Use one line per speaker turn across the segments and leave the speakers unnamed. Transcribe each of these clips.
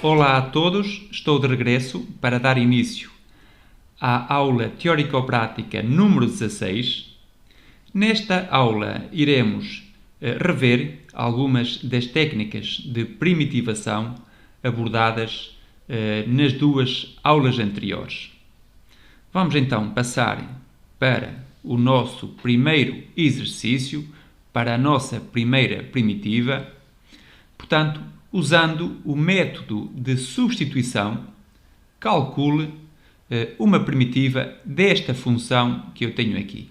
Olá a todos, estou de regresso para dar início à aula teórico-prática número 16. Nesta aula iremos rever algumas das técnicas de primitivação abordadas nas duas aulas anteriores. Vamos então passar para o nosso primeiro exercício, para a nossa primeira primitiva. Portanto, usando o método de substituição, calcule uma primitiva desta função que eu tenho aqui.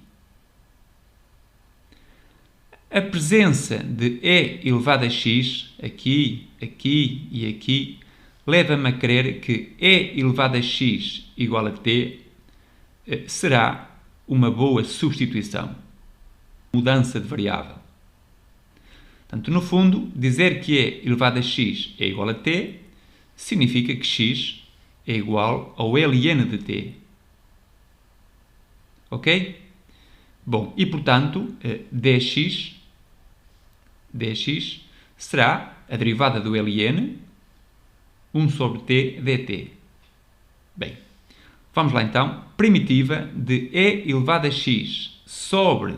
A presença de e elevado a x, aqui, aqui e aqui, leva-me a crer que e elevado a x igual a t será uma boa substituição, mudança de variável. Portanto, no fundo, dizer que e elevado a x é igual a t significa que x é igual ao ln de t. Ok? Bom, e portanto, dx será a derivada do ln 1 sobre t dt. Bem, vamos lá então. Primitiva de e elevado a x sobre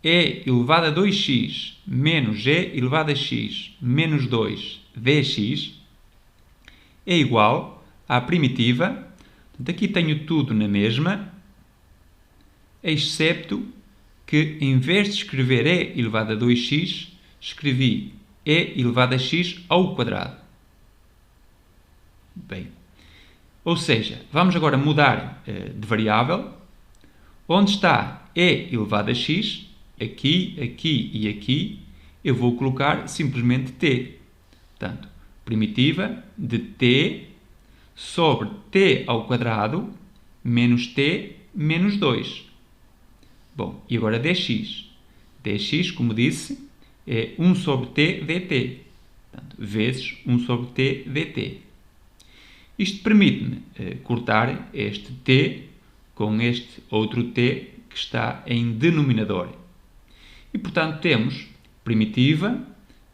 e elevado a 2x menos e elevado a x menos 2 dx é igual à primitiva. Portanto, aqui tenho tudo na mesma, excepto que em vez de escrever e elevado a 2x, escrevi e elevado a x ao quadrado. Bem, ou seja, vamos agora mudar de variável. Onde está e elevado a x, aqui, aqui e aqui, eu vou colocar simplesmente t. Portanto, primitiva de t sobre t ao quadrado menos t menos 2. Bom, e agora dx. dx, como disse, é 1 sobre t dt. Portanto, vezes 1 sobre t dt. Isto permite-me cortar este t com este outro t que está em denominador. E, portanto, temos primitiva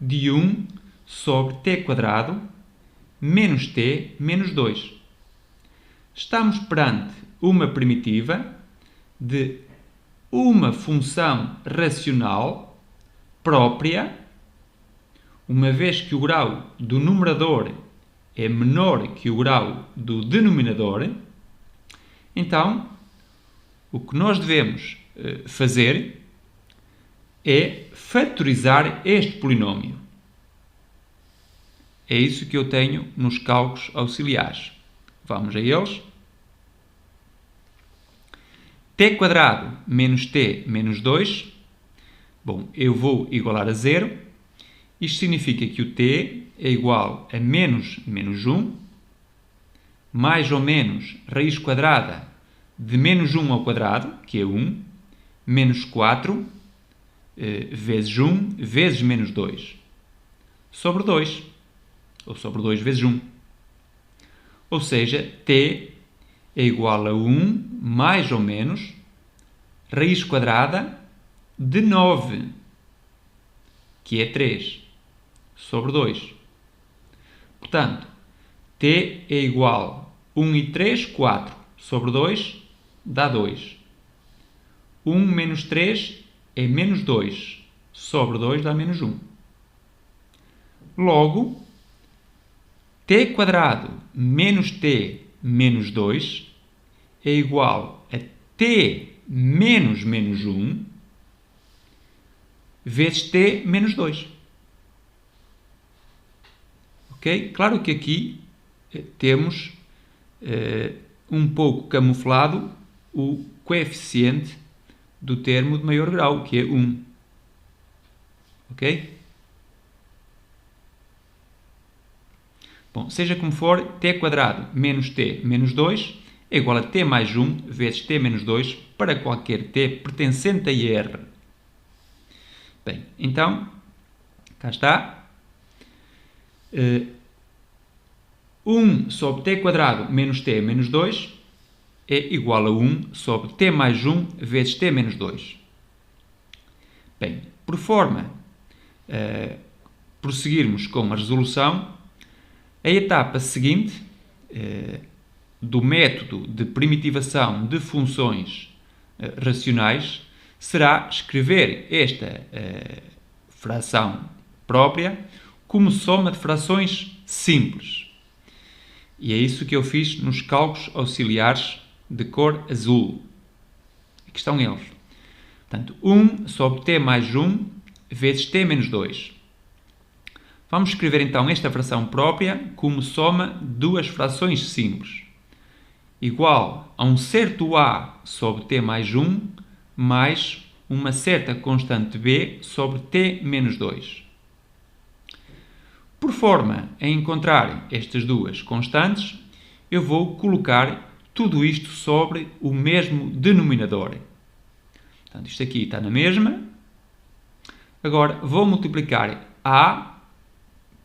de 1 sobre t quadrado menos t menos 2. Estamos perante uma primitiva de uma função racional própria, uma vez que o grau do numerador é menor que o grau do denominador. Então, o que nós devemos fazer é fatorizar este polinómio. É isso que eu tenho nos cálculos auxiliares. Vamos a eles. T quadrado menos t menos 2. Bom, eu vou igualar a zero. Isto significa que o t é igual a menos menos 1, mais ou menos raiz quadrada de menos 1 ao quadrado, que é 1, menos 4, vezes 1, vezes menos 2, sobre 2, ou sobre 2 vezes 1. Ou seja, t é igual a 1 mais ou menos raiz quadrada de 9, que é 3, sobre 2. Portanto, t é igual a 1 e 3, 4, sobre 2, dá 2. 1 menos 3 é menos 2, sobre 2 dá menos 1. Logo, t quadrado menos t menos 2 é igual a t menos menos 1 vezes t menos 2. Ok? Claro que aqui temos um pouco camuflado o coeficiente do termo de maior grau, que é 1. Ok? Bom, seja como for, t quadrado menos t menos 2 é igual a t mais 1 vezes t menos 2 para qualquer t pertencente a R. Bem, então, cá está. 1 sobre t quadrado menos t menos 2 é igual a 1 sobre t mais 1 vezes t menos 2. Bem, por forma prosseguirmos com a resolução, A etapa seguinte do método de primitivação de funções racionais será escrever esta fração própria como soma de frações simples. E é isso que eu fiz nos cálculos auxiliares de cor azul. Aqui estão eles. Portanto, 1 sobre t mais 1 vezes t menos 2. Vamos escrever então esta fração própria como soma de duas frações simples, igual a um certo a sobre t mais 1 mais uma certa constante b sobre t menos 2. Por forma a encontrar estas duas constantes, eu vou colocar tudo isto sobre o mesmo denominador. Portanto, isto aqui está na mesma. Agora vou multiplicar a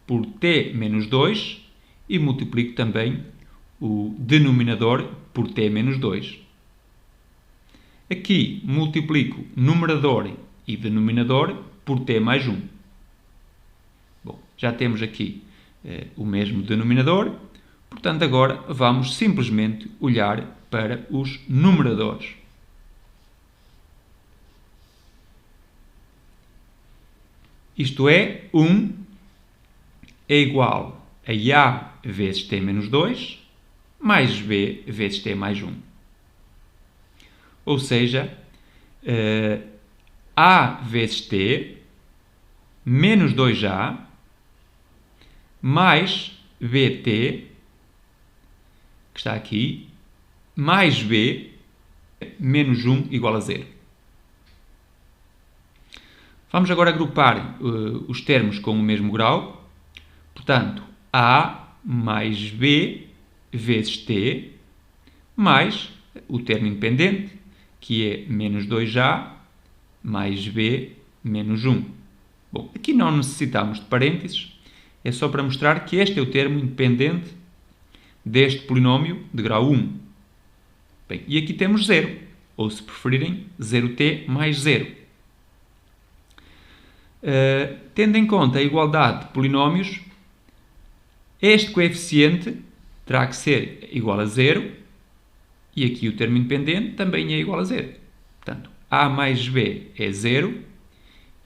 por t menos 2 e multiplico também o denominador por t menos 2. Aqui multiplico numerador e denominador por t mais 1. Bom, já temos aqui o mesmo denominador, portanto agora vamos simplesmente olhar para os numeradores. Isto é, 1 é igual a a vezes t menos 2 mais b vezes t mais 1. Ou seja, a vezes t menos 2a mais bt, que está aqui, mais b menos 1 igual a 0. Vamos agora agrupar os termos com o mesmo grau. Portanto, a mais b vezes t mais o termo independente, que é menos 2a mais b menos 1. Bom, aqui não necessitamos de parênteses, é só para mostrar que este é o termo independente deste polinómio de grau 1. Bem, e aqui temos 0, ou se preferirem, 0t mais 0. Tendo em conta a igualdade de polinómios, este coeficiente terá que ser igual a 0 e aqui o termo independente também é igual a 0. Portanto, a mais b é 0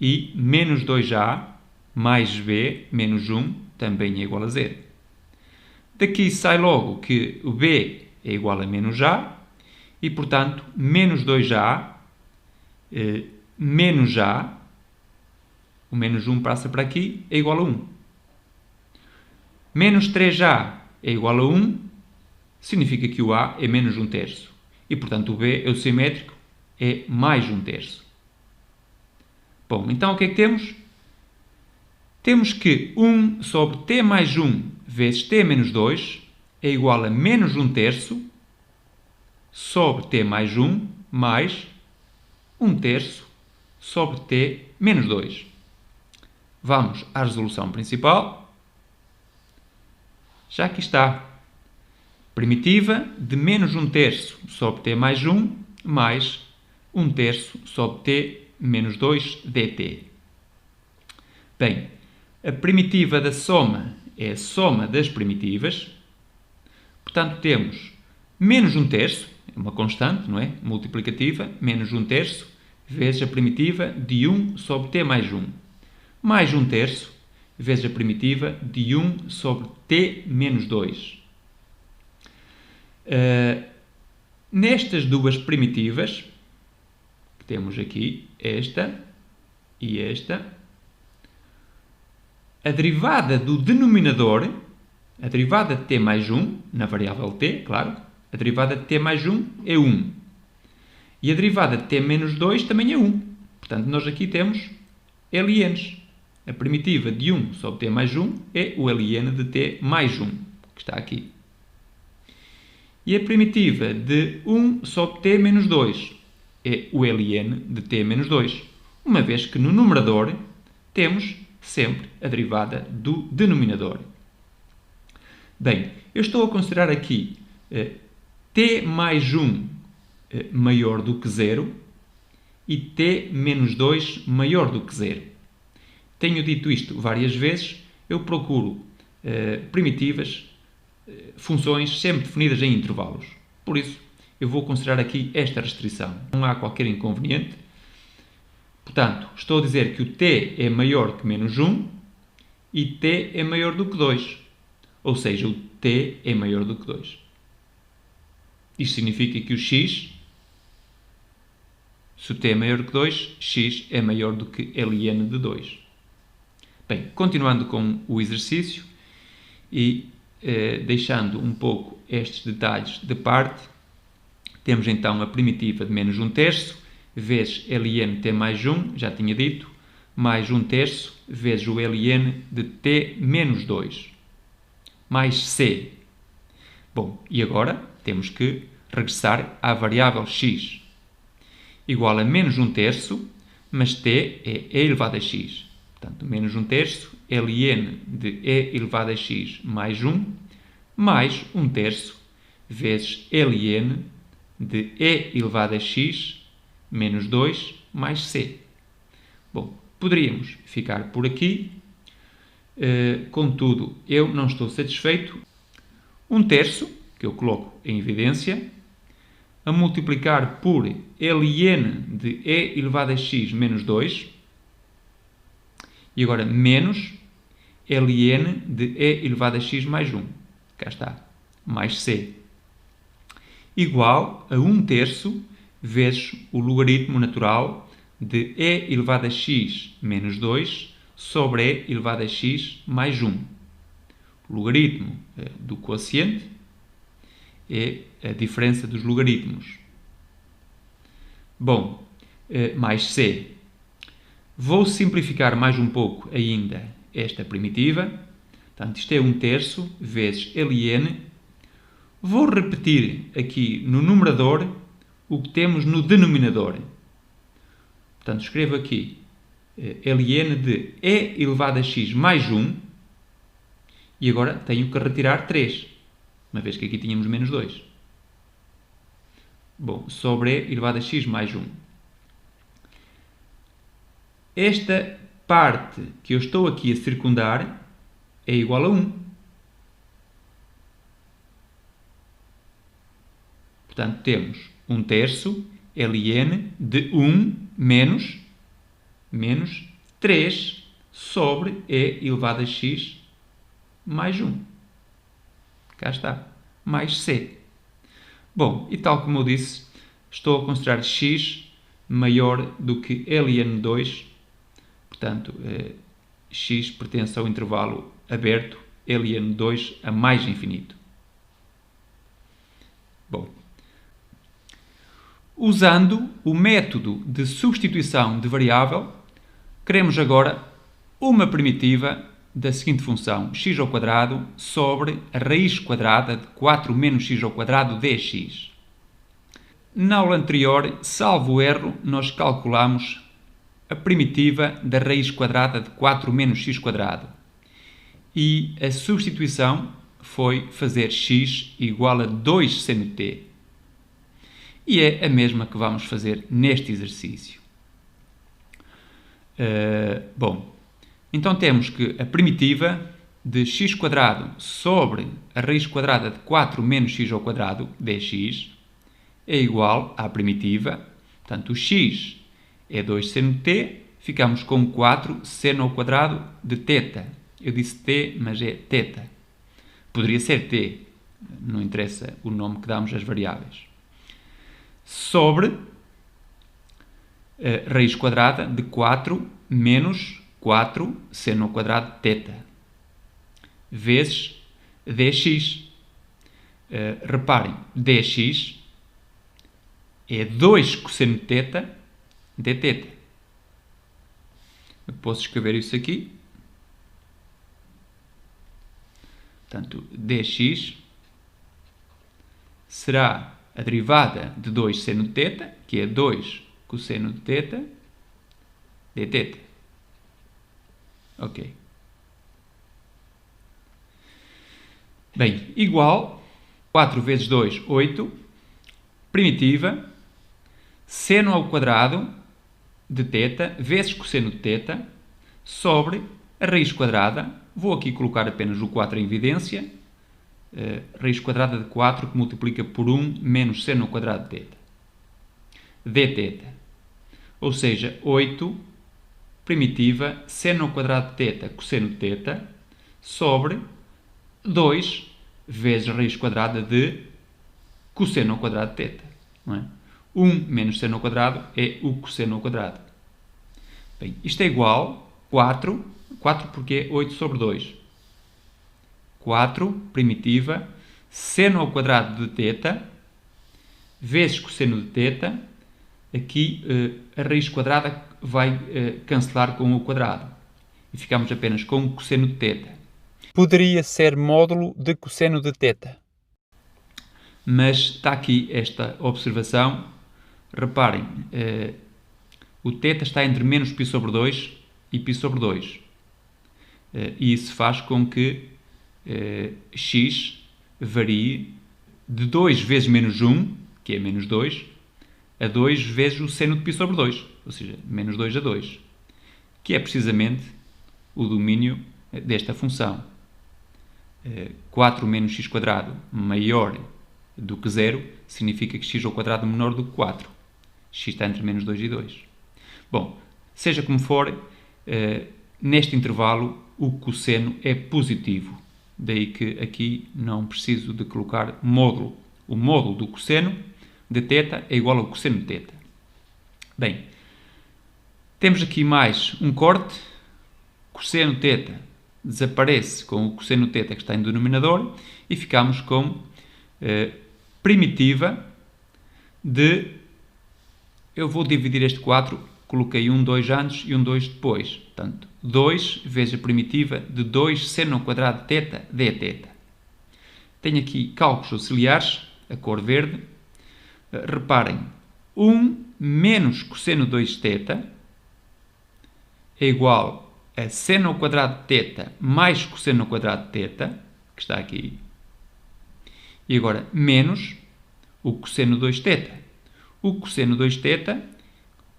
e menos 2a mais b menos 1 também é igual a 0. Daqui sai logo que o b é igual a menos a e, portanto, menos 2a menos a, o menos 1 passa para aqui, é igual a 1. Menos 3a é igual a 1, significa que o a é menos 1/3. E, portanto, o b é o simétrico, é mais 1/3. Bom, então o que é que temos? Temos que 1 sobre t mais 1 vezes t menos 2 é igual a menos 1/3 sobre t mais 1 mais 1/3 sobre t menos 2. Vamos à resolução principal. Já aqui está. Primitiva de menos 1/3 sobre t mais 1 mais 1/3 sobre t menos 2 dt. Bem, a primitiva da soma é a soma das primitivas. Portanto, temos menos 1/3, é uma constante, não é? Multiplicativa, menos 1/3 vezes a primitiva de 1 sobre t mais 1, mais 1/3 vezes a primitiva de 1 sobre t menos 2. Nestas duas primitivas, que temos aqui, esta e esta, a derivada do denominador, a derivada de t mais 1, na variável t, claro, a derivada de t mais 1 é 1. E a derivada de t menos 2 também é 1. Portanto, nós aqui temos LNs. A primitiva de 1 sobre t mais 1 é o LN de t mais 1, que está aqui. E a primitiva de 1 sobre t menos 2 é o LN de t menos 2, uma vez que no numerador temos sempre a derivada do denominador. Bem, eu estou a considerar aqui t mais 1 maior do que 0 e t menos 2 maior do que 0. Tenho dito isto várias vezes, eu procuro primitivas, funções sempre definidas em intervalos. Por isso, eu vou considerar aqui esta restrição. Não há qualquer inconveniente. Portanto, estou a dizer que o t é maior que menos 1 e t é maior do que 2. Ou seja, o t é maior do que 2. Isto significa que o x, se o t é maior que 2, x é maior do que ln de 2. Bem, continuando com o exercício e deixando um pouco estes detalhes de parte, temos então a primitiva de menos 1/3 vezes ln t mais 1, já tinha dito, mais 1/3 vezes o ln de t menos 2, mais c. Bom, e agora temos que regressar à variável x, igual a menos 1/3, mas t é e elevado a x. Portanto, menos 1/3 ln de e elevado a x mais 1, mais 1/3 vezes ln de e elevado a x menos 2 mais c. Bom, poderíamos ficar por aqui, contudo, eu não estou satisfeito. 1/3, que eu coloco em evidência, a multiplicar por ln de e elevado a x menos 2, e agora menos ln de e elevado a x mais 1, cá está, mais c, igual a 1/3 vezes o logaritmo natural de e elevado a x menos 2 sobre e elevado a x mais 1. O logaritmo do quociente é a diferença dos logaritmos. Bom, mais c. Vou simplificar mais um pouco ainda esta primitiva. Portanto, isto é 1/3 vezes ln. Vou repetir aqui no numerador o que temos no denominador. Portanto, escrevo aqui ln de e elevado a x mais 1 e agora tenho que retirar 3, uma vez que aqui tínhamos menos 2. Bom, sobre e elevado a x mais 1. Esta parte que eu estou aqui a circundar é igual a 1. Portanto, temos 1/3 ln de 1 menos 3 sobre e elevado a x mais 1. Cá está, mais c. Bom, e tal como eu disse, estou a considerar x maior do que ln2, portanto, x pertence ao intervalo aberto ln2 a mais infinito. Bom, usando o método de substituição de variável, queremos agora uma primitiva da seguinte função, x² sobre a raiz quadrada de 4 menos x² dx. Na aula anterior, salvo erro, nós calculamos a primitiva da raiz quadrada de 4 menos x². E a substituição foi fazer x igual a 2 seno t. E é a mesma que vamos fazer neste exercício. Bom, então temos que a primitiva de x² sobre a raiz quadrada de 4 menos x² dx é igual à primitiva. Portanto, o x é 2 seno t, ficamos com 4 seno ao quadrado de θ. Eu disse t, mas é θ. Poderia ser t, não interessa o nome que damos às variáveis. Sobre a raiz quadrada de 4 menos 4 seno ao quadrado de θ, vezes dx. Reparem, dx é 2 cosseno de θ dθ. Eu posso escrever isso aqui. Portanto, dx será a derivada de 2 seno de θ, que é 2 cosseno de θ dθ. Ok. Bem, igual 4 vezes 2, 8, primitiva, seno ao quadrado de θ vezes cosseno de θ sobre a raiz quadrada vou aqui colocar apenas o 4 em evidência. Raiz quadrada de 4 que multiplica por 1 menos seno ao quadrado de θ. dθ. Ou seja, 8 primitiva seno ao quadrado de θ cosseno de θ sobre 2 vezes raiz quadrada de cosseno ao quadrado de θ. Não é? 1 menos seno ao quadrado é o cosseno ao quadrado. Bem, isto é igual a 4 porque é 8 sobre 2. 4 primitiva seno ao quadrado de θ vezes cosseno de θ. Aqui a raiz quadrada vai cancelar com o quadrado e ficamos apenas com o cosseno de θ.
Poderia ser módulo de cosseno de θ.
Mas está aqui esta observação. Reparem, o θ está entre menos π sobre 2 e π sobre 2. E isso faz com que x varie de 2 vezes menos 1, que é menos 2, a 2 vezes o seno de π sobre 2, ou seja, menos 2 a 2, que é precisamente o domínio desta função. 4 menos x quadrado maior do que 0 significa que x ao quadrado é menor do que 4. X está entre menos 2 e 2. Bom, seja como for, neste intervalo o cosseno é positivo. Daí que aqui não preciso de colocar módulo. O módulo do cosseno de θ é igual ao cosseno de θ. Bem, temos aqui mais um corte. Cosseno de θ desaparece com o cosseno de θ que está em denominador e ficamos com primitiva de... Eu vou dividir este 4, coloquei um 2 antes e um 2 depois. Portanto, 2 vezes a primitiva de 2 seno ao quadrado de θ dθ. Tenho aqui cálculos auxiliares, a cor verde. Reparem, 1 menos cosseno de 2θ é igual a seno ao quadrado de θ mais cosseno ao quadrado de θ, que está aqui. E agora, menos o cosseno de 2θ. O cosseno de 2θ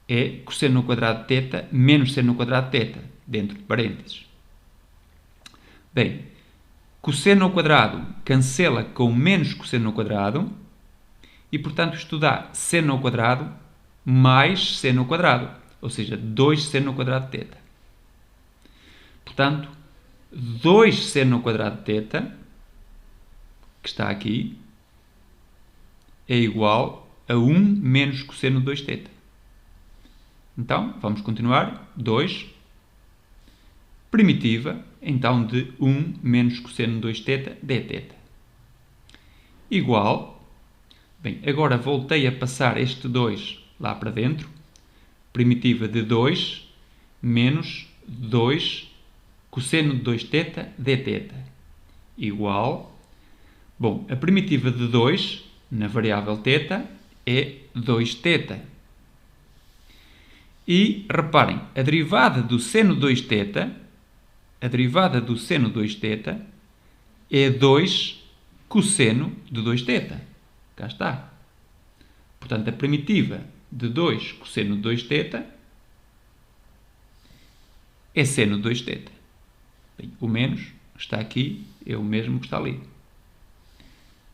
é cosseno ao quadrado de θ menos seno ao quadrado de θ, dentro de parênteses. Bem, cosseno ao quadrado cancela com menos cosseno ao quadrado e, portanto, isto dá seno ao quadrado mais seno ao quadrado, ou seja, 2 seno ao quadrado de θ. Portanto, 2 seno ao quadrado de θ, que está aqui, é igual a 1 menos cosseno de 2θ. Então, vamos continuar. 2, primitiva, então, de 1 menos cosseno de 2θ dθ. Igual, bem, agora voltei a passar este 2 lá para dentro. Primitiva de 2 menos 2 cosseno de 2θ dθ. Igual, bom, a primitiva de 2 na variável θ é 2θ. E, reparem, a derivada do seno de 2θ, é 2 cosseno de 2θ. Cá está. Portanto, a primitiva de 2 cosseno de 2θ é seno de 2θ. Bem, o menos está aqui, é o mesmo que está ali.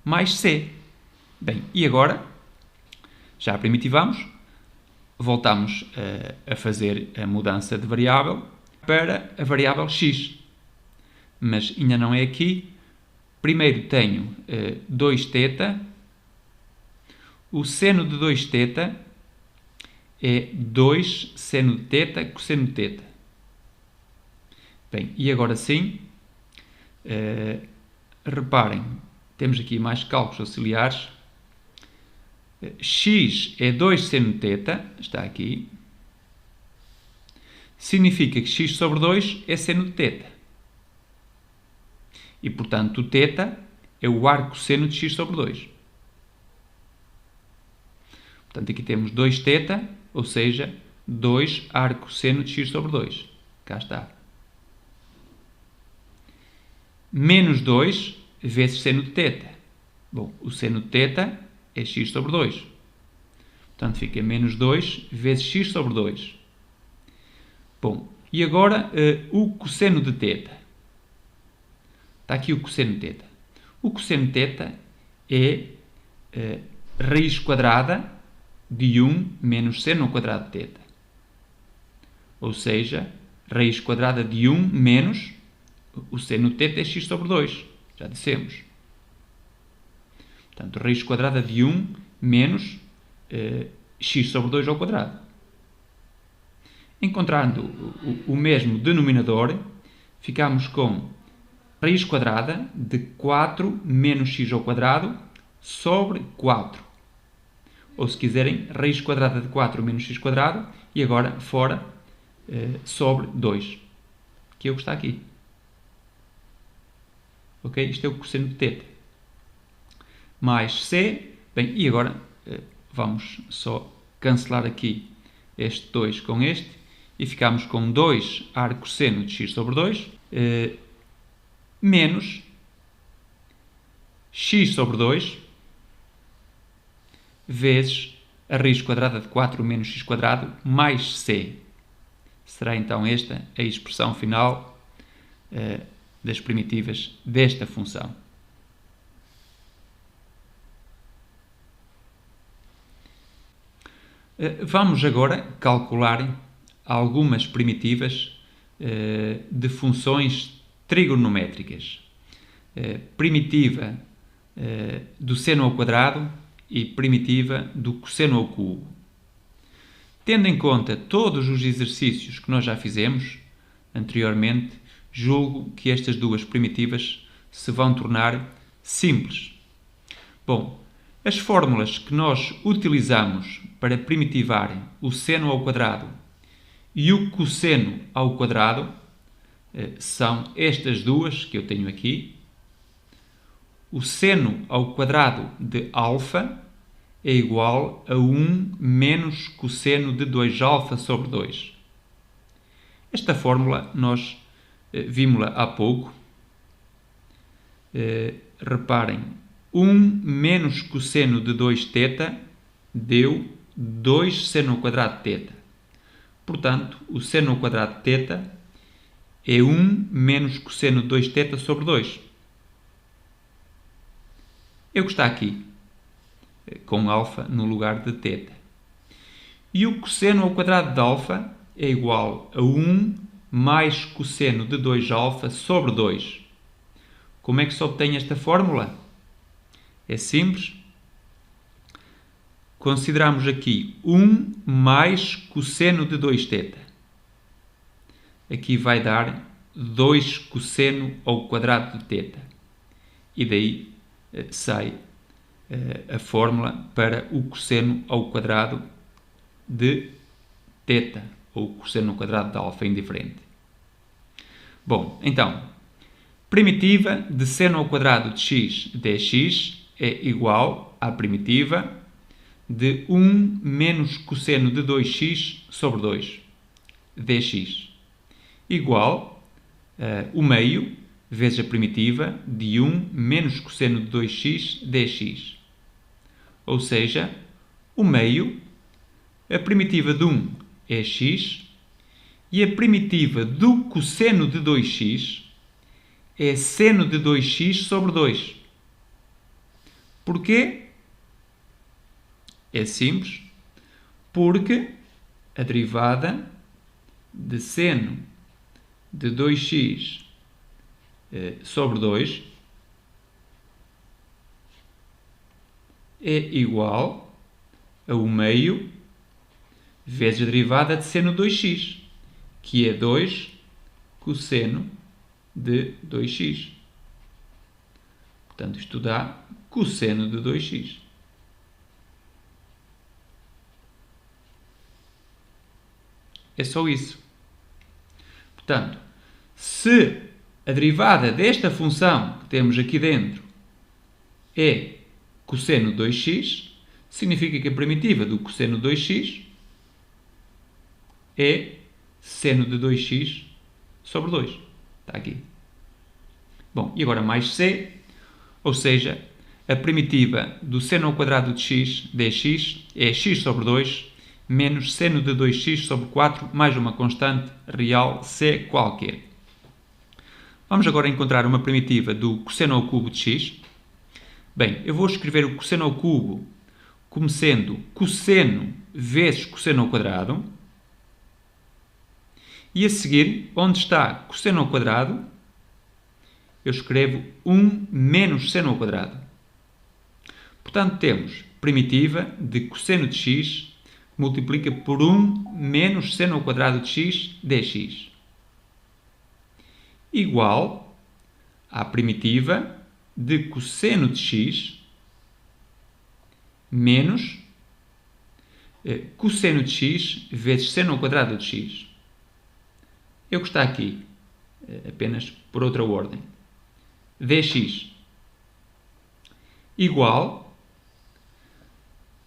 Mais c. Bem, e agora, já primitivamos, voltamos a fazer a mudança de variável para a variável x. Mas ainda não é aqui. Primeiro tenho 2θ. O seno de 2θ é 2 seno de θ cosseno de θ. Bem, e agora sim, reparem, temos aqui mais cálculos auxiliares. X é 2 seno de θ, está aqui. Significa que x sobre 2 é seno de θ. E, portanto, o θ é o arcosseno de x sobre 2. Portanto, aqui temos 2θ, ou seja, 2 arcosseno de x sobre 2. Cá está. Menos 2 vezes seno de θ. Bom, o seno de θ é x sobre 2. Portanto, fica menos 2 vezes x sobre 2. Bom, e agora o cosseno de θ. Está aqui o cosseno de θ. O cosseno de θ é raiz quadrada de 1 menos seno ao quadrado de θ. Ou seja, raiz quadrada de 1 menos o seno de θ é x sobre 2. Já dissemos. Portanto, raiz quadrada de 1 menos x sobre 2 ao quadrado. Encontrando o mesmo denominador, ficamos com raiz quadrada de 4 menos x ao quadrado sobre 4. Ou, se quiserem, raiz quadrada de 4 menos x quadrado e agora fora sobre 2, que é o que está aqui. Ok? Isto é o cosseno de θ. Mais c. Bem, e agora vamos só cancelar aqui este 2 com este e ficamos com 2 arcosseno de x sobre 2 menos x sobre 2 vezes a raiz quadrada de 4 menos x quadrado mais c. Será então esta a expressão final das primitivas desta função. Vamos agora calcular algumas primitivas de funções trigonométricas. Primitiva do seno ao quadrado e primitiva do cosseno ao cubo. Tendo em conta todos os exercícios que nós já fizemos anteriormente, julgo que estas duas primitivas se vão tornar simples. Bom, as fórmulas que nós utilizamos para primitivar o seno ao quadrado e o cosseno ao quadrado são estas duas que eu tenho aqui. O seno ao quadrado de alfa é igual a 1 menos cosseno de 2α sobre 2. Esta fórmula nós vimos-la há pouco. Reparem, 1 menos cosseno de 2θ deu 2 seno ao quadrado de θ. Portanto, o seno ao quadrado de θ é 1 menos cosseno de 2θ sobre 2. É o que está aqui, com alfa no lugar de θ. E o cosseno ao quadrado de alfa é igual a 1 mais cosseno de 2α sobre 2. Como é que se obtém esta fórmula? É simples. Consideramos aqui 1 mais cosseno de 2θ. Aqui vai dar 2 cosseno ao quadrado de θ. E daí sai a fórmula para o cosseno ao quadrado de θ, ou cosseno ao quadrado de alfa, indiferente. Bom, então, primitiva de seno ao quadrado de x dx é igual à primitiva de 1 menos cosseno de 2x sobre 2 dx, igual o meio vezes a primitiva de 1 menos cosseno de 2x dx. Ou seja, o meio, a primitiva de 1 é x e a primitiva do cosseno de 2x é seno de 2x sobre 2. Porquê? É simples, porque a derivada de seno de 2x sobre 2 é igual a 1 meio vezes a derivada de seno de 2x, que é 2 cosseno de 2x. Portanto, isto dá cosseno de 2x. É só isso. Portanto, se a derivada desta função que temos aqui dentro é cosseno de 2x, significa que a primitiva do cosseno de 2x é seno de 2x sobre 2. Está aqui. Bom, e agora mais c, ou seja, a primitiva do seno ao quadrado de x dx é x sobre 2 menos seno de 2x sobre 4 mais uma constante real c qualquer. Vamos agora encontrar uma primitiva do cosseno ao cubo de x. Bem, eu vou escrever o cosseno ao cubo como sendo cosseno vezes cosseno ao quadrado. E a seguir, onde está cosseno ao quadrado, eu escrevo 1 menos seno ao quadrado. Portanto, temos primitiva de cosseno de x multiplica por 1 menos seno ao quadrado de x dx. Igual à primitiva de cosseno de x menos cosseno de x vezes seno ao quadrado de x. É o que está aqui, apenas por outra ordem. Dx igual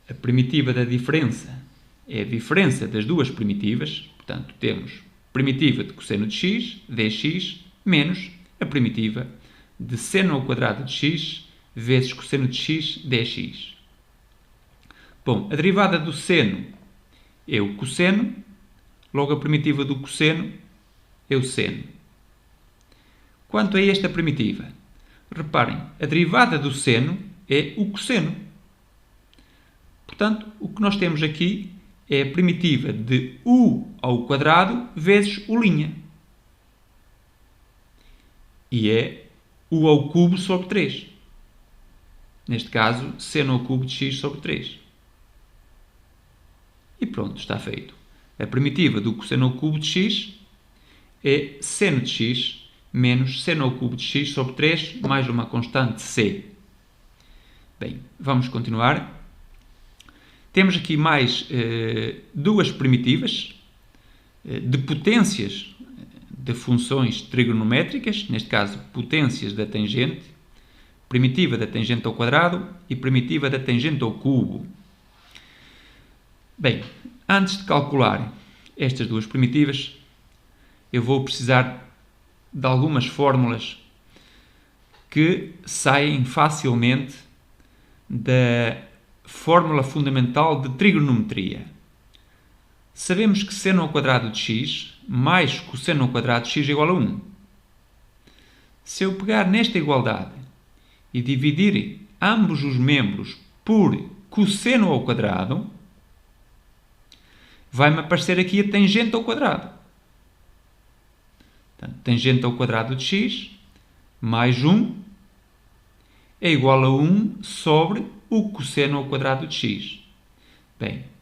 a primitiva da diferença é a diferença das duas primitivas, portanto temos primitiva de cosseno de x, dx, menos a primitiva de seno ao quadrado de x vezes cosseno de x, dx. Bom, a derivada do seno é o cosseno, logo a primitiva do cosseno é o seno. Quanto a esta primitiva, reparem, a derivada do seno é o cosseno. Portanto, o que nós temos aqui é a primitiva de u ao quadrado vezes u'. E é u ao cubo sobre 3. Neste caso, seno ao cubo de x sobre 3. E pronto, está feito. A primitiva do cosseno ao cubo de x é seno de x menos seno ao cubo de x sobre 3 mais uma constante c. Bem, vamos continuar. Temos aqui mais duas primitivas de potências de funções trigonométricas, neste caso potências da tangente, primitiva da tangente ao quadrado e primitiva da tangente ao cubo. Bem, antes de calcular estas duas primitivas, eu vou precisar de algumas fórmulas que saem facilmente da fórmula fundamental de trigonometria. Sabemos que seno ao quadrado de x mais cosseno ao quadrado de x é igual a 1. Se eu pegar nesta igualdade e dividir ambos os membros por cosseno ao quadrado, vai-me aparecer aqui a tangente ao quadrado. Portanto, tangente ao quadrado de x mais 1 é igual a 1 sobre o cosseno ao quadrado de x. Bem,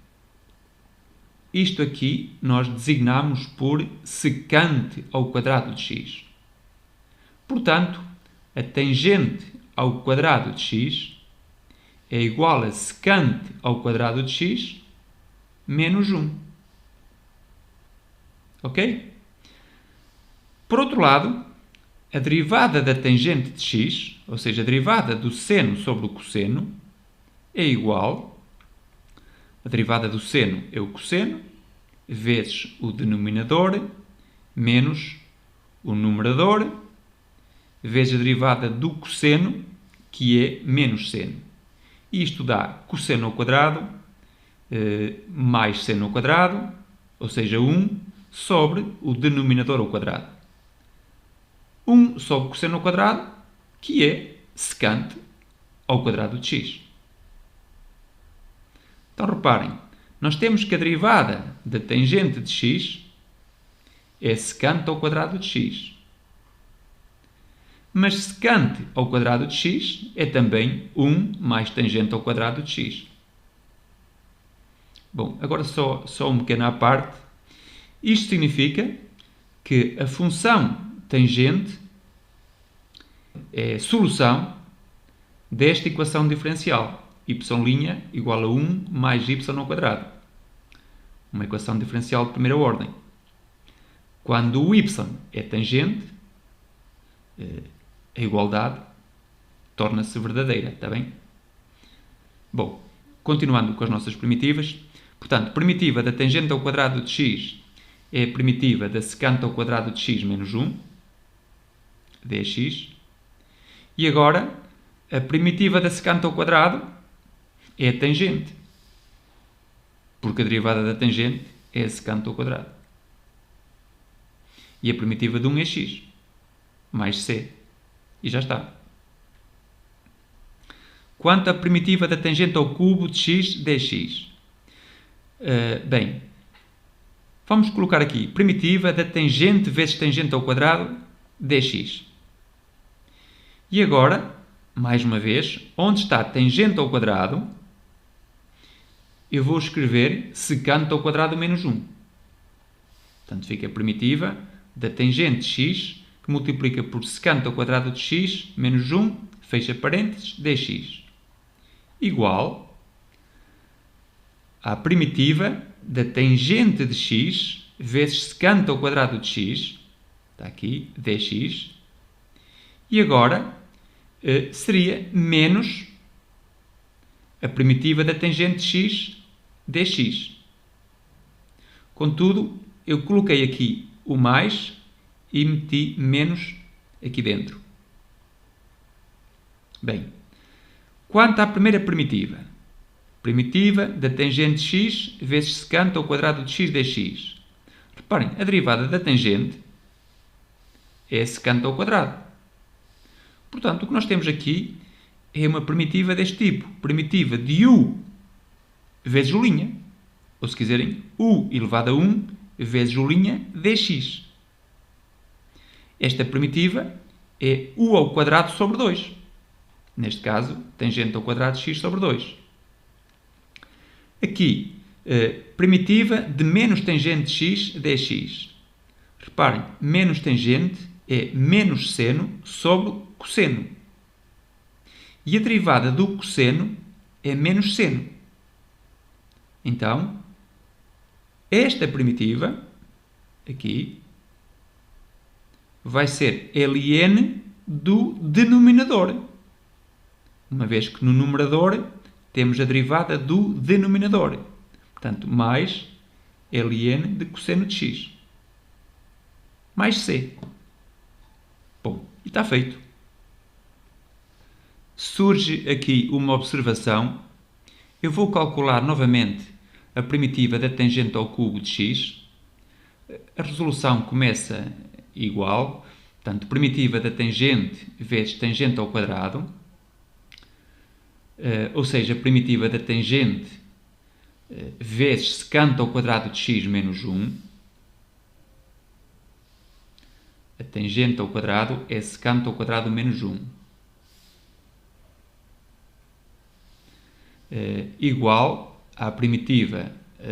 isto aqui nós designamos por secante ao quadrado de x. Portanto, a tangente ao quadrado de x é igual a secante ao quadrado de x menos 1. Ok? Por outro lado, a derivada da tangente de x, ou seja, a derivada do seno sobre o cosseno, é igual, a derivada do seno é o cosseno, vezes o denominador, menos o numerador, vezes a derivada do cosseno, que é menos seno. Isto dá cosseno ao quadrado, mais seno ao quadrado, ou seja, 1 sobre o denominador ao quadrado. 1 sobre cosseno ao quadrado, que é secante ao quadrado de x. Então, reparem, nós temos que a derivada da tangente de x é secante ao quadrado de x. Mas secante ao quadrado de x é também 1 mais tangente ao quadrado de x. Bom, agora só um pequeno à parte. Isto significa que a função tangente é a solução desta equação diferencial. Y' igual a 1 mais y ao quadrado. Uma equação diferencial de primeira ordem. Quando o y é tangente, a igualdade torna-se verdadeira, está bem? Bom, continuando com as nossas primitivas. Portanto, primitiva da tangente ao quadrado de x é a primitiva da secante ao quadrado de x menos 1, dx. E agora, a primitiva da secante ao quadrado é a tangente, porque a derivada da tangente é a secante ao quadrado. E a primitiva de 1 é x. mais c. E já está. Quanto à primitiva da tangente ao cubo de x dx? Bem, vamos colocar aqui primitiva da tangente vezes tangente ao quadrado dx. E agora, mais uma vez, onde está tangente ao quadrado, eu vou escrever secante ao quadrado menos 1. Portanto, fica a primitiva da tangente de x, que multiplica por secante ao quadrado de x menos 1, fecha parênteses, dx. Igual à primitiva da tangente de x vezes secante ao quadrado de x, está aqui, dx, e agora seria menos a primitiva da tangente de x dx. Contudo, eu coloquei aqui o mais e meti menos aqui dentro. Bem, quanto à primeira primitiva, primitiva da tangente de x vezes secante ao quadrado de x dx. Reparem, a derivada da tangente é secante ao quadrado. Portanto, o que nós temos aqui é uma primitiva deste tipo. Primitiva de u vezes u'. Ou, se quiserem, u elevado a 1 vezes u' dx. Esta primitiva é u ao quadrado sobre 2. Neste caso, tangente ao quadrado de x sobre 2. Aqui, primitiva de menos tangente de x dx. Reparem, menos tangente é menos seno sobre cosseno. E a derivada do cosseno é menos seno. Então, esta primitiva, aqui, vai ser ln do denominador. Uma vez que no numerador temos a derivada do denominador. Portanto, mais ln de cosseno de x. Mais c. Bom, e está feito. Surge aqui uma observação. Eu vou calcular novamente a primitiva da tangente ao cubo de x. A resolução começa igual. Portanto, primitiva da tangente vezes tangente ao quadrado. Ou seja, a primitiva da tangente vezes secante ao quadrado de x menos 1. A tangente ao quadrado é secante ao quadrado menos 1. Igual à primitiva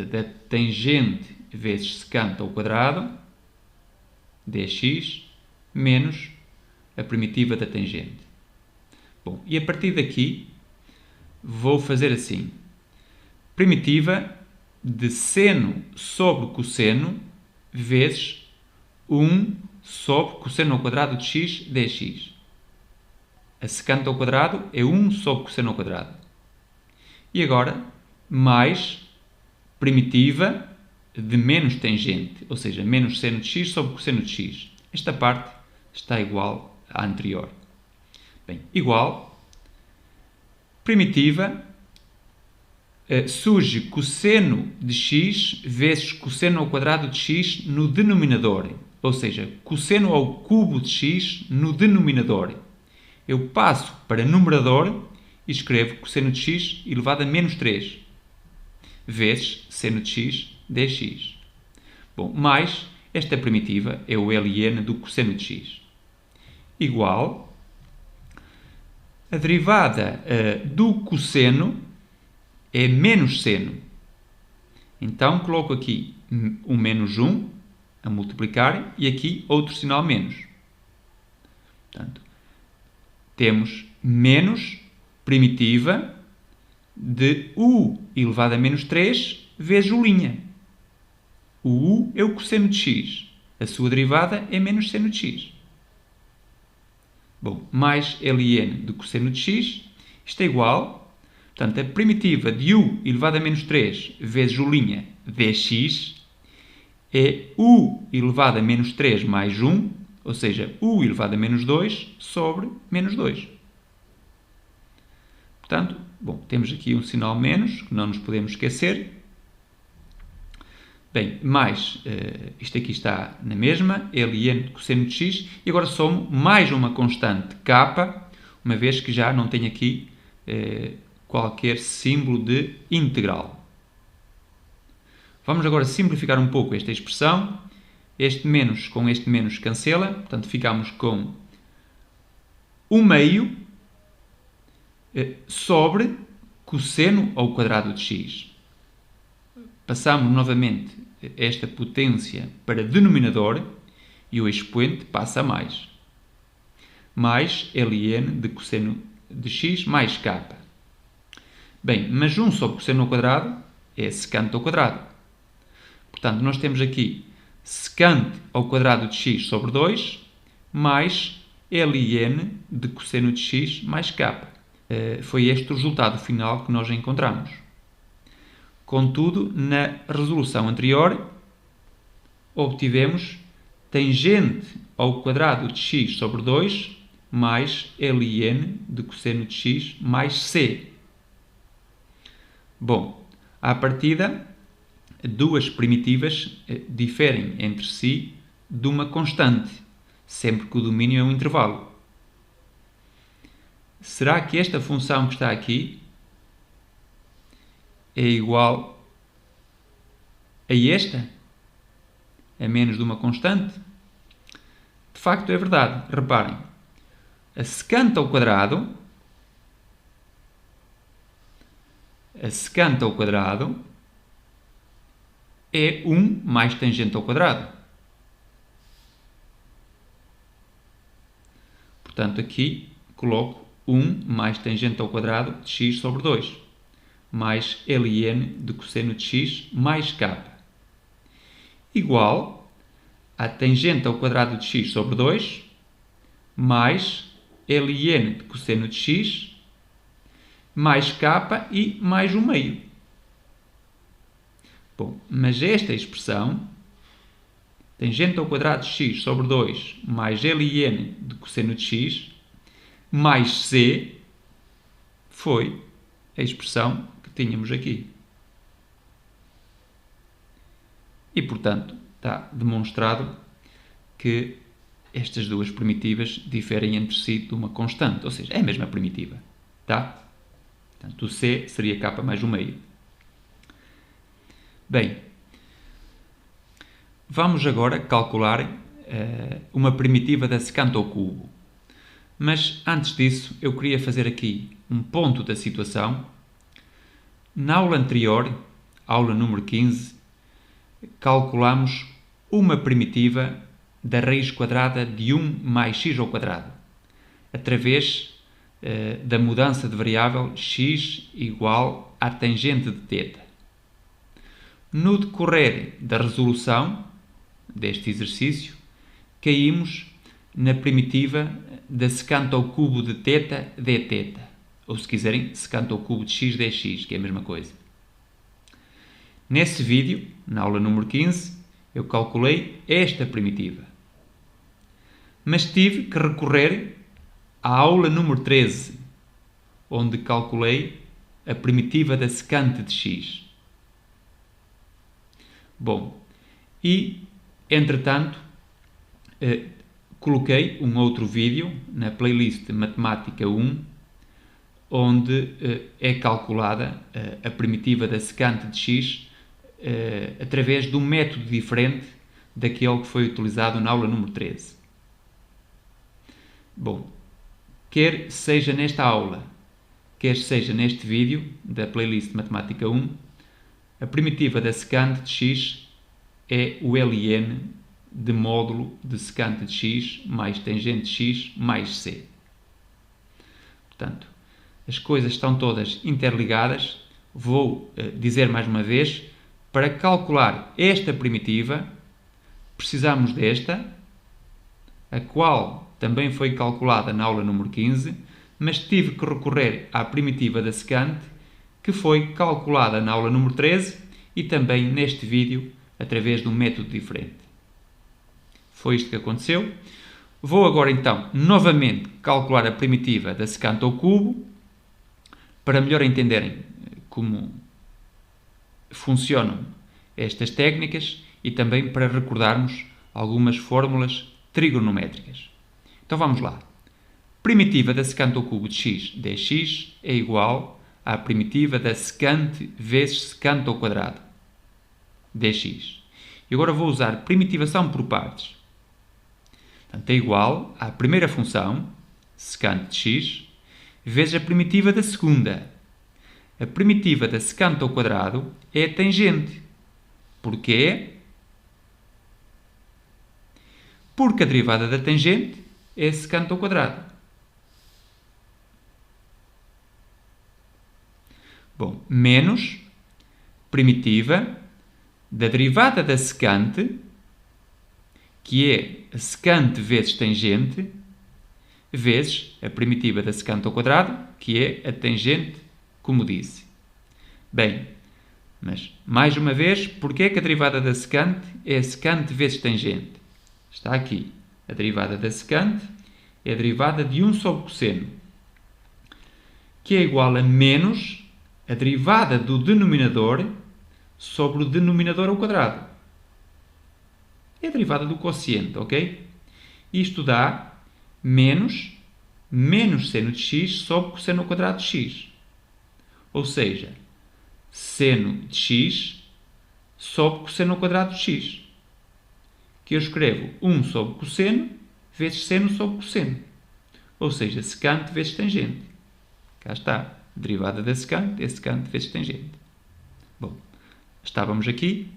da tangente vezes secante ao quadrado dx menos a primitiva da tangente. Bom, e a partir daqui vou fazer assim. Primitiva de seno sobre cosseno vezes 1 sobre cosseno ao quadrado de x dx. A secante ao quadrado é 1 sobre cosseno ao quadrado. E agora, mais primitiva de menos tangente, ou seja, menos seno de x sobre cosseno de x. Esta parte está igual à anterior. Bem, igual, primitiva, surge cosseno de x vezes cosseno ao quadrado de x no denominador, ou seja, cosseno ao cubo de x no denominador. Eu passo para numerador e escrevo cosseno de x elevado a menos 3 vezes seno de x dx. Bom, mais esta primitiva é o ln do cosseno de x. Igual a derivada do cosseno é menos seno. Então, coloco aqui um menos 1 a multiplicar e aqui outro sinal menos. Portanto, temos menos primitiva de u elevado a menos 3 vezes u'. O u é o cosseno de x. A sua derivada é menos seno de x. Bom, mais ln do cosseno de x. Isto é igual. Portanto, a primitiva de u elevado a menos 3 vezes u' dx é u elevado a menos 3 mais 1, ou seja, u elevado a menos 2 sobre menos 2. Portanto, bom, temos aqui um sinal menos, que não nos podemos esquecer. Bem, mais, isto aqui está na mesma, ln de cosseno de x, e agora somo mais uma constante k, uma vez que já não tenho aqui qualquer símbolo de integral. Vamos agora simplificar um pouco esta expressão. Este menos com este menos cancela, portanto ficamos com 1 meio sobre cosseno ao quadrado de x. Passamos novamente esta potência para denominador e o expoente passa a mais. Mais ln de cosseno de x mais k. Bem, mas 1 sobre cosseno ao quadrado é secante ao quadrado. Portanto, nós temos aqui secante ao quadrado de x sobre 2 mais ln de cosseno de x mais k. Foi este o resultado final que nós encontramos. Contudo, na resolução anterior, obtivemos tangente ao quadrado de x sobre 2 mais ln de cosseno de x mais c. Bom, à partida, duas primitivas diferem entre si de uma constante, sempre que o domínio é um intervalo. Será que esta função que está aqui é igual a esta? A menos de uma constante? De facto é verdade. Reparem, a secante ao quadrado é 1 mais tangente ao quadrado. Portanto, aqui coloco 1 mais tangente ao quadrado de x sobre 2, mais ln de cosseno de x mais k, igual a tangente ao quadrado de x sobre 2, mais ln de cosseno de x, mais k e mais 1 meio. Bom, mas esta expressão, tangente ao quadrado de x sobre 2, mais ln de cosseno de x, mais c, foi a expressão que tínhamos aqui. E, portanto, está demonstrado que estas duas primitivas diferem entre si de uma constante, ou seja, é a mesma primitiva, tá? Portanto, o c seria k mais 1 meio. Bem, vamos agora calcular uma primitiva da secante ao cubo. Mas, antes disso, eu queria fazer aqui um ponto da situação. Na aula anterior, aula número 15, calculamos uma primitiva da raiz quadrada de 1 mais x ao quadrado, através da mudança de variável x igual à tangente de θ. No decorrer da resolução deste exercício, caímos na primitiva da secante ao cubo de θ dθ, ou se quiserem, secante ao cubo de x dx, que é a mesma coisa. Nesse vídeo, na aula número 15, eu calculei esta primitiva. Mas tive que recorrer à aula número 13, onde calculei a primitiva da secante de x. Bom, e, entretanto, coloquei um outro vídeo na playlist Matemática 1, onde é calculada a primitiva da secante de x através de um método diferente daquele que foi utilizado na aula número 13. Bom, quer seja nesta aula, quer seja neste vídeo da playlist Matemática 1, a primitiva da secante de x é o ln de módulo de secante de x mais tangente de x mais c. Portanto, as coisas estão todas interligadas. Vou dizer mais uma vez, para calcular esta primitiva, precisamos desta, a qual também foi calculada na aula número 15, mas tive que recorrer à primitiva da secante, que foi calculada na aula número 13 e também neste vídeo através de um método diferente. Foi isto que aconteceu. Vou agora então novamente calcular a primitiva da secante ao cubo, para melhor entenderem como funcionam estas técnicas e também para recordarmos algumas fórmulas trigonométricas. Então vamos lá. Primitiva da secante ao cubo de x dx é igual à primitiva da secante vezes secante ao quadrado dx. E agora vou usar primitivação por partes. Portanto, é igual à primeira função, secante de x, vezes a primitiva da segunda. A primitiva da secante ao quadrado é a tangente. Porquê? Porque a derivada da tangente é a secante ao quadrado. Bom, menos primitiva da derivada da secante, que é a secante vezes tangente, vezes a primitiva da secante ao quadrado, que é a tangente, como disse. Bem, mas, mais uma vez, porquê que a derivada da secante é a secante vezes tangente? Está aqui. A derivada da secante é a derivada de 1 sobre cosseno, que é igual a menos a derivada do denominador sobre o denominador ao quadrado. É a derivada do quociente, ok? Isto dá menos seno de x sobre cosseno ao quadrado de x. Ou seja, seno de x sobre cosseno ao quadrado de x. Que eu escrevo 1 sobre cosseno vezes seno sobre cosseno. Ou seja, secante vezes tangente. Cá está. Derivada da secante é secante vezes tangente. Bom, estávamos aqui.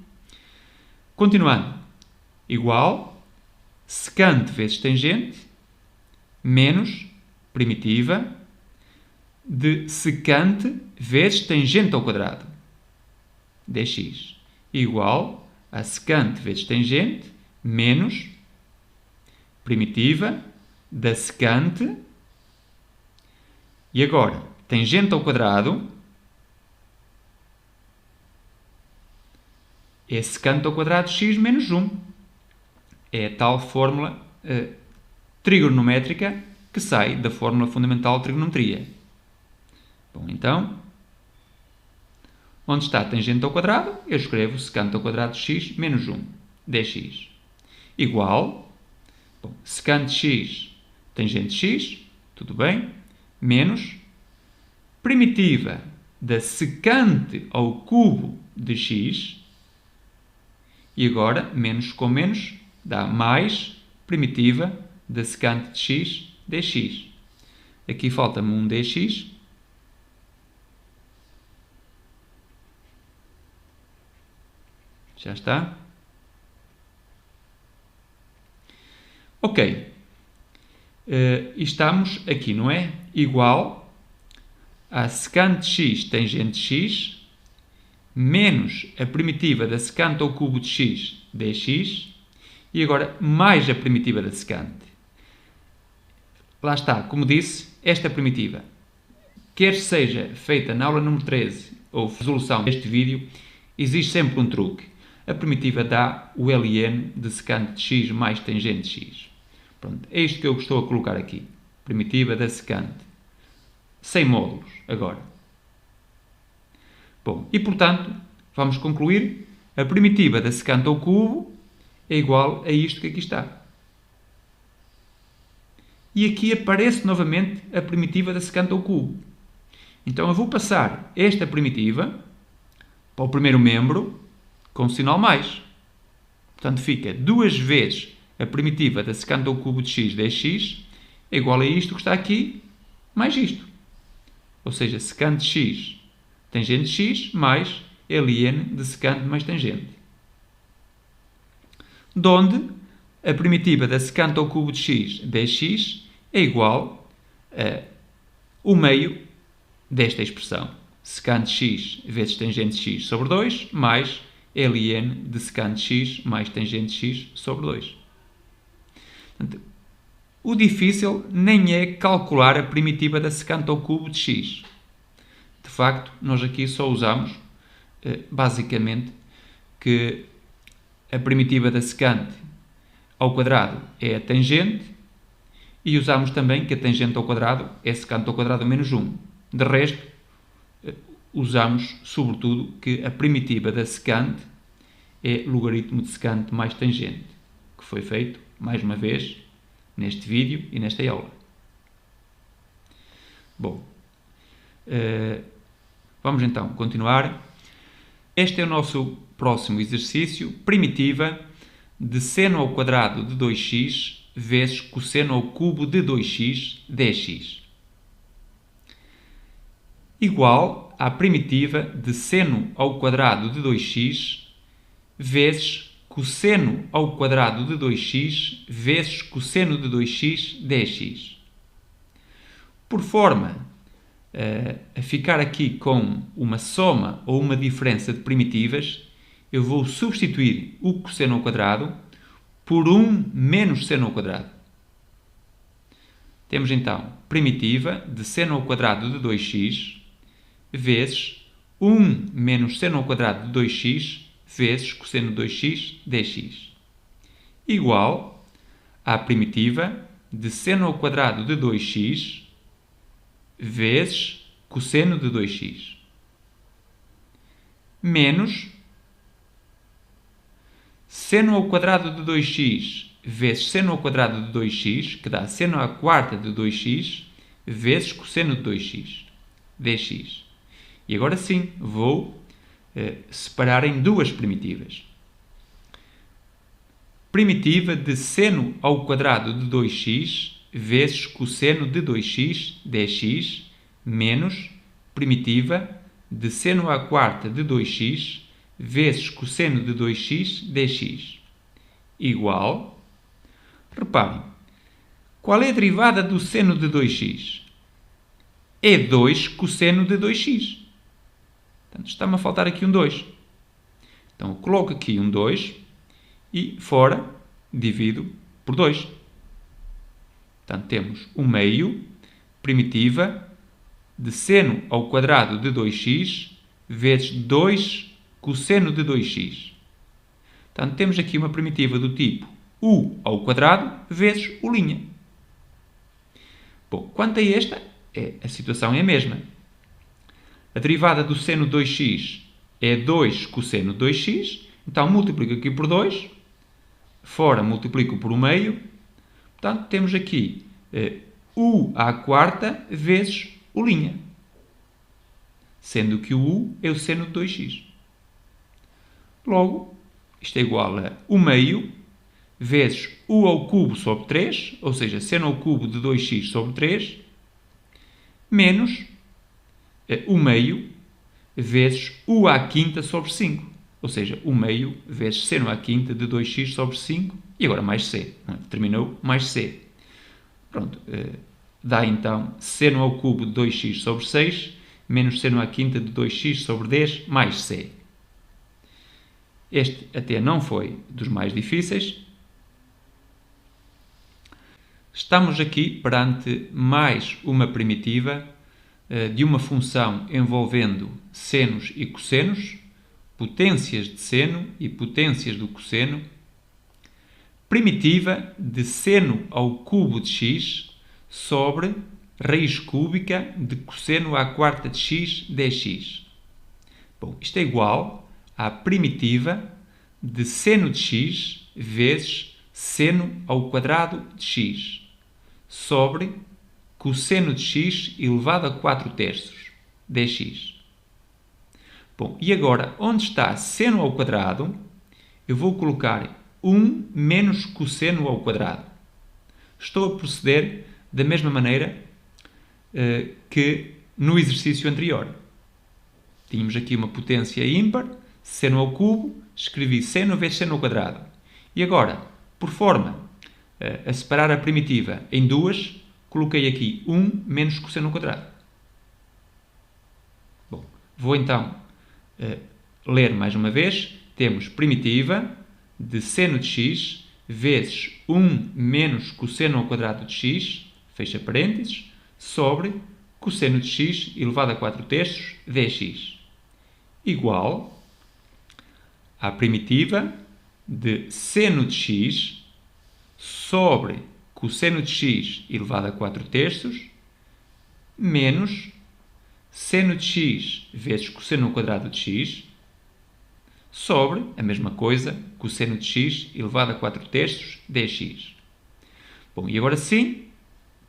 Continuando. Igual secante vezes tangente menos primitiva de secante vezes tangente ao quadrado dx igual a secante vezes tangente menos primitiva da secante e agora tangente ao quadrado é secante ao quadrado de x menos 1. É a tal fórmula trigonométrica que sai da fórmula fundamental de trigonometria. Bom, então, onde está tangente ao quadrado, eu escrevo secante ao quadrado de x menos 1, dx. Igual, bom, secante de x, tangente de x, tudo bem, menos primitiva da secante ao cubo de x, e agora, menos com menos, dá mais primitiva da secante de x dx. Aqui falta-me um dx. Já está. Ok. Estamos aqui, não é? Igual a secante de x tangente de x menos a primitiva da secante ao cubo de x dx e agora mais a primitiva da secante. Lá está, como disse, esta primitiva, quer seja feita na aula número 13 ou resolução deste vídeo, existe sempre um truque. A primitiva dá o ln de secante de x mais tangente de x. Pronto, é isto que eu estou a colocar aqui. Primitiva da secante. Sem módulos, agora. Bom, e portanto, vamos concluir. A primitiva da secante ao cubo é igual a isto que aqui está. E aqui aparece novamente a primitiva da secante ao cubo. Então eu vou passar esta primitiva para o primeiro membro com sinal mais. Portanto, fica 2 vezes a primitiva da secante ao cubo de x dx é igual a isto que está aqui, mais isto. Ou seja, secante de x tangente de x mais ln de secante mais tangente. Donde a primitiva da secante ao cubo de x dx é igual a o meio desta expressão. Secante de x vezes tangente de x sobre 2 mais ln de secante de x mais tangente de x sobre 2. Portanto, o difícil nem é calcular a primitiva da secante ao cubo de x. De facto, nós aqui só usamos, basicamente, que a primitiva da secante ao quadrado é a tangente e usamos também que a tangente ao quadrado é secante ao quadrado menos 1. De resto, usamos, sobretudo, que a primitiva da secante é logaritmo de secante mais tangente, que foi feito, mais uma vez, neste vídeo e nesta aula. Bom, vamos então continuar. Este é o nosso próximo exercício, primitiva de seno ao quadrado de 2x vezes cosseno ao cubo de 2x, dx. Igual à primitiva de seno ao quadrado de 2x vezes cosseno ao quadrado de 2x vezes cosseno de 2x, dx. Por forma a ficar aqui com uma soma ou uma diferença de primitivas, eu vou substituir o cosseno ao quadrado por 1 menos seno ao quadrado. Temos então primitiva de seno ao quadrado de 2x vezes 1 menos seno ao quadrado de 2x vezes cosseno de 2x, dx. Igual à primitiva de seno ao quadrado de 2x vezes cosseno de 2x, menos seno ao quadrado de 2x vezes seno ao quadrado de 2x, que dá seno à quarta de 2x, vezes cosseno de 2x, dx. E agora sim, vou separar em duas primitivas. Primitiva de seno ao quadrado de 2x vezes cosseno de 2x, dx, menos primitiva de seno à quarta de 2x vezes cosseno de 2x, dx. Igual, reparem, qual é a derivada do seno de 2x? É 2 cosseno de 2x. Portanto, está-me a faltar aqui um 2. Então, eu coloco aqui um 2 e fora divido por 2. Portanto, temos 1 meio, primitiva, de seno ao quadrado de 2x vezes 2 cosseno de 2x. Portanto, temos aqui uma primitiva do tipo u ao quadrado vezes u'. Bom, quanto a esta, a situação é a mesma. A derivada do seno de 2x é 2 cosseno de 2x, então multiplico aqui por 2, fora multiplico por 1 meio, portanto temos aqui u à quarta vezes u', sendo que o u é o seno de 2x. Logo, isto é igual a 1 meio vezes u ao cubo sobre 3, ou seja, seno ao cubo de 2x sobre 3, menos 1 meio vezes u à quinta sobre 5, ou seja, 1 meio vezes seno à quinta de 2x sobre 5, e agora mais c, terminou mais c. Pronto, dá então seno ao cubo de 2x sobre 6, menos seno à quinta de 2x sobre 10, mais c. Este até não foi dos mais difíceis. Estamos aqui perante mais uma primitiva de uma função envolvendo senos e cossenos, potências de seno e potências do cosseno, primitiva de seno ao cubo de x sobre raiz cúbica de cosseno à quarta de x, dx. Bom, isto é igual à primitiva de seno de x vezes seno ao quadrado de x sobre cosseno de x elevado a 4 terços, dx. Bom, e agora, onde está seno ao quadrado, eu vou colocar 1 menos cosseno ao quadrado. Estou a proceder da mesma maneira que no exercício anterior. Tínhamos aqui uma potência ímpar, seno ao cubo, escrevi seno vezes seno ao quadrado. E agora, por forma a separar a primitiva em duas, coloquei aqui 1 menos cosseno ao quadrado. Bom, vou então ler mais uma vez. Temos primitiva de seno de x vezes 1 menos cosseno ao quadrado de x, fecha parênteses, sobre cosseno de x elevado a 4 terços, dx. Igual à primitiva de seno de x sobre cosseno de x elevado a 4 terços menos seno de x vezes cosseno ao quadrado de x sobre a mesma coisa, cosseno de x elevado a 4/3 dx. Bom, e agora sim,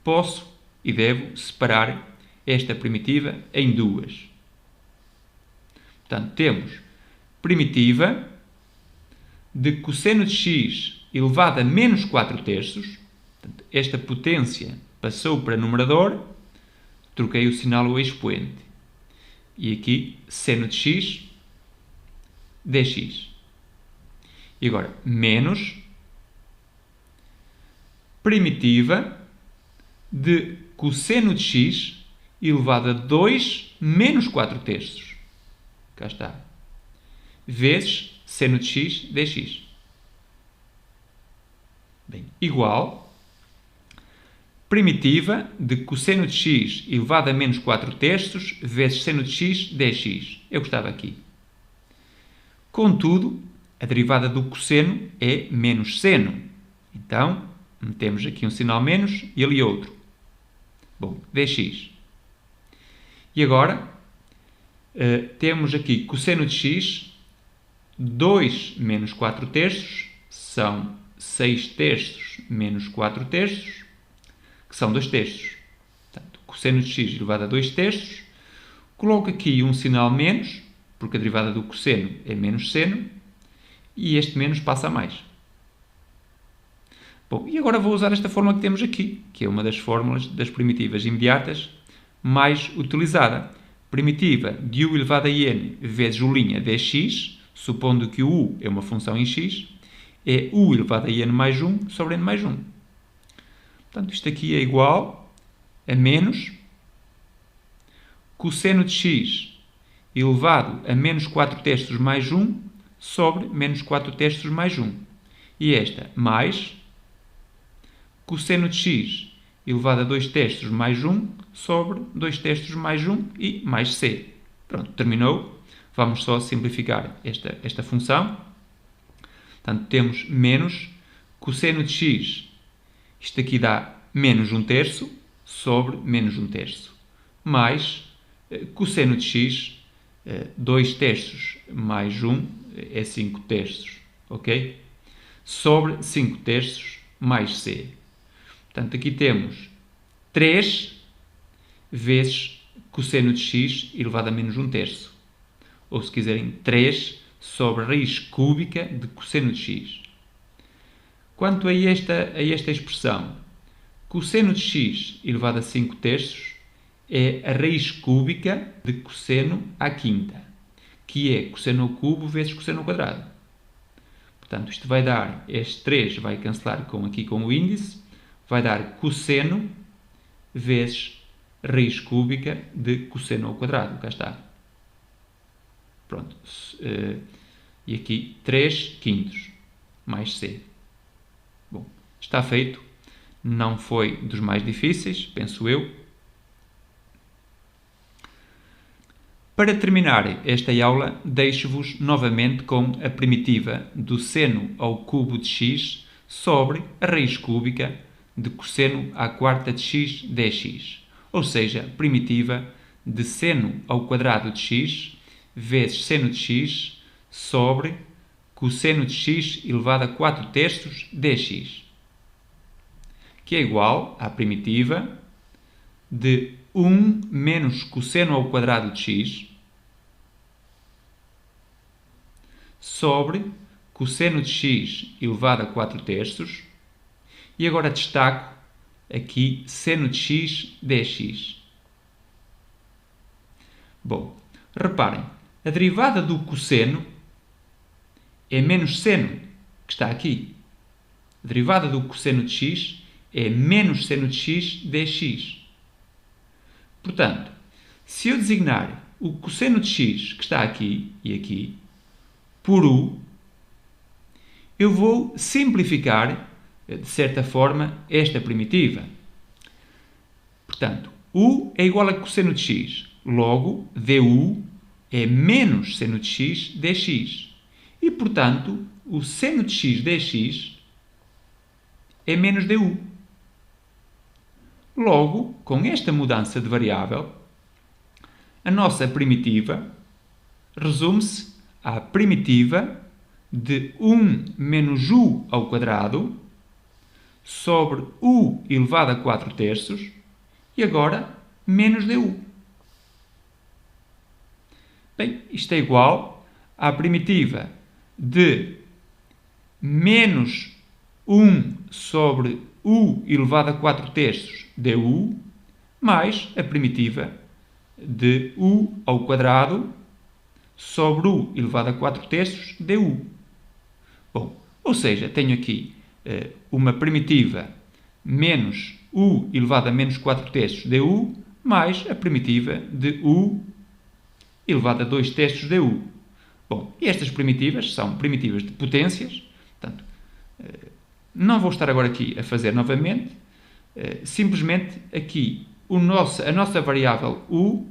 posso e devo separar esta primitiva em duas. Portanto, temos primitiva de cosseno de x elevado a menos 4/3. Portanto, esta potência passou para numerador, troquei o sinal ao expoente. E aqui, seno de x dx. E agora, menos primitiva de cosseno de x elevado a 2 menos 4/3. Cá está. Vezes seno de x dx. Bem, igual primitiva de cosseno de x elevado a menos 4/3 vezes seno de x dx. Eu gostava aqui. Contudo, a derivada do cosseno é menos seno. Então, metemos aqui um sinal menos e ali outro. Bom, dx. E agora, temos aqui cosseno de x, 2 menos 4/3, são 6/3 menos 4/3, que são 2/3. Portanto, cosseno de x elevado a 2/3. Coloco aqui um sinal menos, porque a derivada do cosseno é menos seno, e este menos passa a mais. Bom, e agora vou usar esta fórmula que temos aqui, que é uma das fórmulas das primitivas imediatas mais utilizada. Primitiva de u elevado a n vezes u' dx, supondo que o u é uma função em x, é u elevado a n mais 1 sobre n mais 1. Portanto, isto aqui é igual a menos cosseno de x elevado a menos 4/3 mais 1 sobre menos 4/3 mais 1. E esta mais cosseno de x elevado a 2/3 mais 1 sobre 2/3 mais 1 e mais c. Pronto, terminou. Vamos só simplificar esta função. Portanto, temos menos cosseno de x, isto aqui dá menos 1/3 sobre menos 1/3, mais cosseno de x, 2/3 mais 1 é 5/3, ok? Sobre 5/3 mais c. Portanto, aqui temos 3 vezes cosseno de x elevado a menos 1/3. Ou, se quiserem, 3 sobre a raiz cúbica de cosseno de x. Quanto a esta expressão, cosseno de x elevado a 5/3 é a raiz cúbica de cosseno à quinta, que é cosseno ao cubo vezes cosseno ao quadrado. Portanto, isto vai dar, este 3 vai cancelar aqui com o índice, vai dar cosseno vezes raiz cúbica de cosseno ao quadrado. Cá está. Pronto. E aqui 3/5 mais c. Bom, está feito. Não foi dos mais difíceis, penso eu. Para terminar esta aula, deixo-vos novamente com a primitiva do seno ao cubo de x sobre a raiz cúbica de cosseno à quarta de x dx. Ou seja, primitiva de seno ao quadrado de x vezes seno de x sobre cosseno de x elevado a 4/3 dx, que é igual à primitiva de 1 menos cosseno ao quadrado de x sobre cosseno de x elevado a 4/3, e agora destaco aqui seno de x dx. Bom, reparem, a derivada do cosseno é menos seno, que está aqui. A derivada do cosseno de x é menos seno de x dx. Portanto, se eu designar o cosseno de x, que está aqui e aqui, por u, eu vou simplificar, de certa forma, esta primitiva. Portanto, u é igual a cosseno de x. Logo, du é menos seno de x dx. E, portanto, o seno de x dx é menos du. Logo, com esta mudança de variável, a nossa primitiva resume-se à primitiva de 1 menos u ao quadrado sobre u elevado a 4 terços e agora menos du. Bem, isto é igual à primitiva de menos 1 sobre u elevado a 4 terços du mais a primitiva de u ao quadrado sobre u elevado a 4 terços du. Bom, ou seja, tenho aqui uma primitiva menos u elevado a menos 4 terços du mais a primitiva de u elevado a 2 terços du. Bom, e estas primitivas são primitivas de potências, portanto, não vou estar agora aqui a fazer novamente, simplesmente aqui a nossa variável u,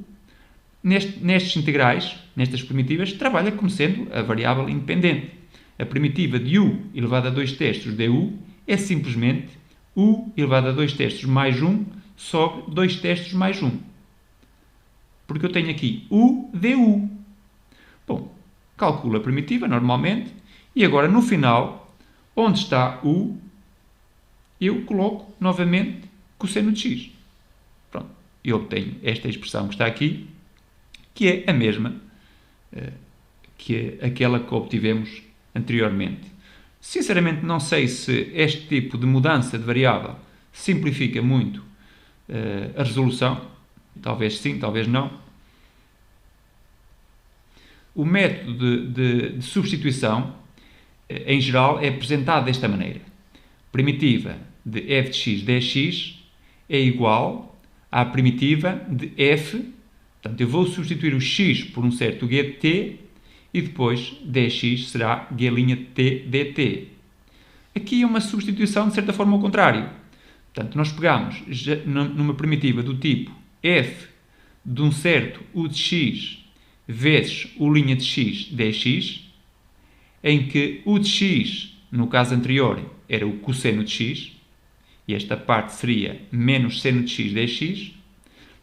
nestes integrais, nestas primitivas, trabalha como sendo a variável independente. A primitiva de u elevado a 2 terços du é simplesmente u elevado a 2 terços mais 1 sobre 2 terços mais 1. Porque eu tenho aqui u du. Bom, calculo a primitiva normalmente e agora no final, onde está u, eu coloco novamente cosseno de x. Pronto, e obtenho esta expressão que está aqui, que é a mesma que aquela que obtivemos anteriormente. Sinceramente não sei se este tipo de mudança de variável simplifica muito a resolução. Talvez sim, talvez não. O método de substituição, em geral, é apresentado desta maneira. Primitiva de f de x dx é igual à primitiva de f. Portanto, eu vou substituir o x por um certo g de t e depois dx será g' de t dt. Aqui é uma substituição, de certa forma, ao contrário. Portanto, nós pegamos numa primitiva do tipo f de um certo u de x vezes u' de x dx, em que u de x, no caso anterior, era o cosseno de x, e esta parte seria menos seno de x dx.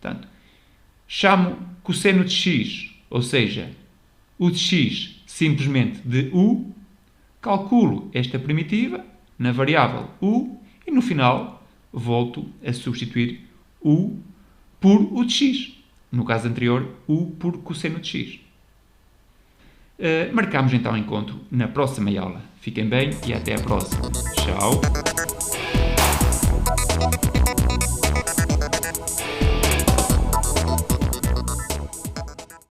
Portanto, chamo cosseno de x, ou seja, u de x simplesmente de u, calculo esta primitiva na variável u e no final volto a substituir u por u de x. No caso anterior, u por cosseno de x. Marcamos então encontro na próxima aula. Fiquem bem e até a próxima. Tchau!